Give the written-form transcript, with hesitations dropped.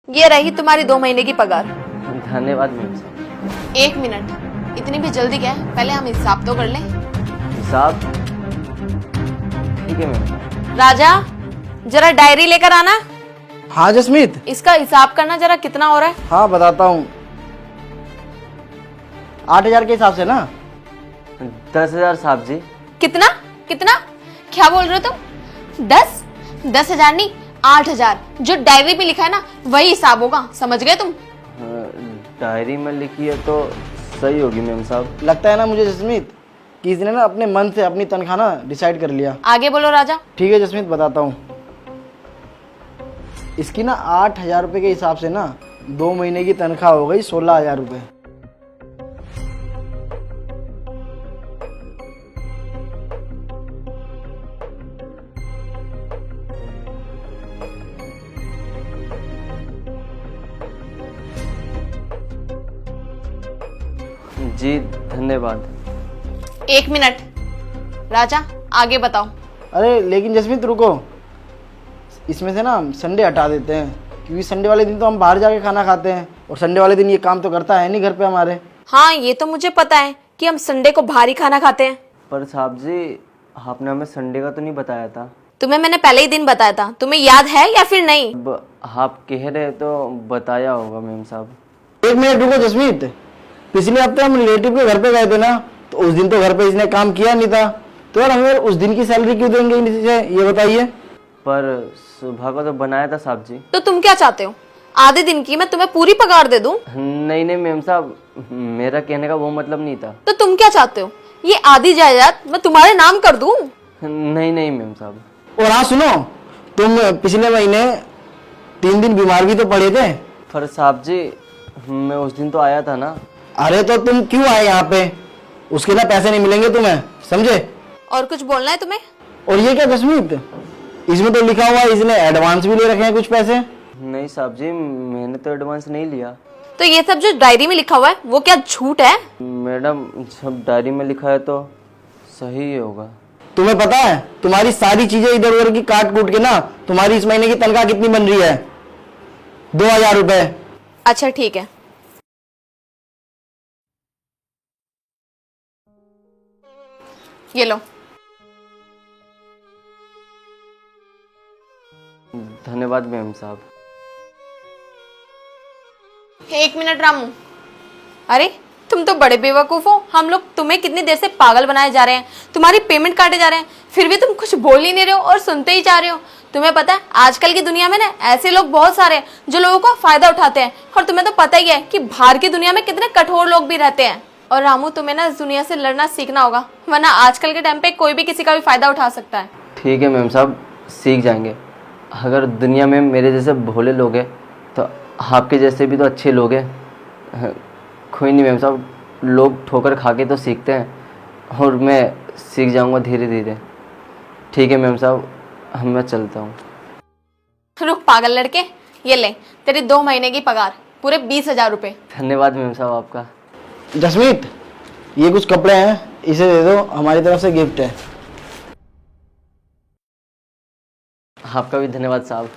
ये रही तुम्हारी 2 महीने की पगार। धन्यवाद मैम साहब। 1 मिनट, इतनी भी जल्दी क्या है, पहले हम हिसाब तो कर लें। हिसाब? ठीक है मैम। राजा, जरा डायरी लेकर आना। हाँ जसमीत। इसका हिसाब करना जरा कितना हो रहा है। हाँ बताता हूँ, 8,000 के हिसाब से ना। 10,000 साहब जी। कितना कितना क्या बोल रहे हो तुम? 10,000 नहीं, 8,000। जो डायरी में लिखा है ना वही हिसाब होगा, समझ गए तुम? डायरी में लिखी है तो सही होगी मैम साहब। लगता है ना मुझे जसमीत कि इसने ना अपने मन से अपनी तनख्वाह ना डिसाइड कर लिया। आगे बोलो राजा। ठीक है जसमीत, बताता हूँ। इसकी ना 8,000 रुपये के हिसाब से ना 2 महीने की तनख्वाह हो गई 16,000 रुपये। जी धन्यवाद। 1 मिनट, राजा आगे बताओ। अरे लेकिन जसमीत रुको, इसमें से ना हम संडे हटा देते हैं, क्योंकि संडे वाले दिन तो हम बाहर जाके खाना खाते हैं और संडे वाले दिन ये काम तो करता है नहीं घर पे हमारे। हाँ ये तो मुझे पता है कि हम संडे को भारी खाना खाते हैं। पर साहब जी आपने हमें संडे का तो नहीं बताया था। तुम्हें मैंने पहले ही दिन बताया था, तुम्हें याद है या फिर नहीं? अब आप कह रहे तो बताया होगा मैम साहब। 1 मिनट रुको जसमीत, पिछले हफ्ते हम रिलेटिव के घर पे गए थे ना, तो उस दिन तो घर पे इसने काम किया नहीं था, तो यार हमें उस दिन की सैलरी क्यों देंगे इसे, ये बताइए। पर सुबह को तो बनाया था साहब जी। तो तुम क्या चाहते हो, आधे दिन की मैं तुम्हें पूरी पगार दे दूं? नहीं नहीं मैम साहब, मेरा कहने का वो मतलब नहीं था। तो तुम क्या चाहते हो, ये आधी जायदाद मैं तुम्हारे नाम कर दूं? नहीं नहीं मैम साहब। और हाँ सुनो, तुम पिछले महीने 3 दिन बीमार भी तो पड़े थे। पर साहब जी मैं उस दिन तो आया था ना। अरे तो तुम क्यों आए यहाँ पे, उसके ना पैसे नहीं मिलेंगे तुम्हें, समझे? और कुछ बोलना है तुम्हें? और ये क्या जसमीत, इसमें तो लिखा हुआ है इसने एडवांस भी ले रखे हैं कुछ पैसे। नहीं साहब जी मैंने तो एडवांस नहीं लिया। तो ये सब जो डायरी में लिखा हुआ है वो क्या झूठ है? मैडम जब डायरी में लिखा है तो सही ही होगा। तुम्हें पता है तुम्हारी सारी चीजें इधर उधर की काट कूट के ना तुम्हारी इस महीने की तनख्वाह कितनी बन रही है? 2,000 रुपए। अच्छा ठीक है, ये लो। धन्यवाद मैम साहब। 1 मिनट रामू, अरे तुम तो बड़े बेवकूफ हो। हम लोग तुम्हें कितनी देर से पागल बनाए जा रहे हैं, तुम्हारी पेमेंट काटे जा रहे हैं, फिर भी तुम कुछ बोल ही नहीं रहे हो और सुनते ही जा रहे हो। तुम्हें पता है आजकल की दुनिया में ना ऐसे लोग बहुत सारे हैं जो लोगों का फायदा उठाते हैं, और तुम्हें तो पता ही है कि बाहर की दुनिया में कितने कठोर लोग भी रहते हैं। और रामू तुम्हें ना इस दुनिया से लड़ना सीखना होगा, वरना आजकल के टाइम पे कोई भी किसी का भी फायदा उठा सकता है। ठीक है मैम साहब, सीख जाएंगे। अगर दुनिया में मेरे जैसे भोले लोग हैं तो आपके जैसे भी तो अच्छे लोग हैं। कोई नहीं मैम साहब, लोग ठोकर खा के तो सीखते हैं और मैं सीख जाऊंगा धीरे धीरे। ठीक है मैम साहब, मैं चलता हूँ। रुक पागल लड़के, ये ले तेरी 2 महीने की पगार, पूरे 20,000 रुपए। धन्यवाद मैम साहब आपका। जसमीत ये कुछ कपड़े हैं, इसे दे दो, हमारी तरफ से गिफ्ट है। आपका भी धन्यवाद साहब।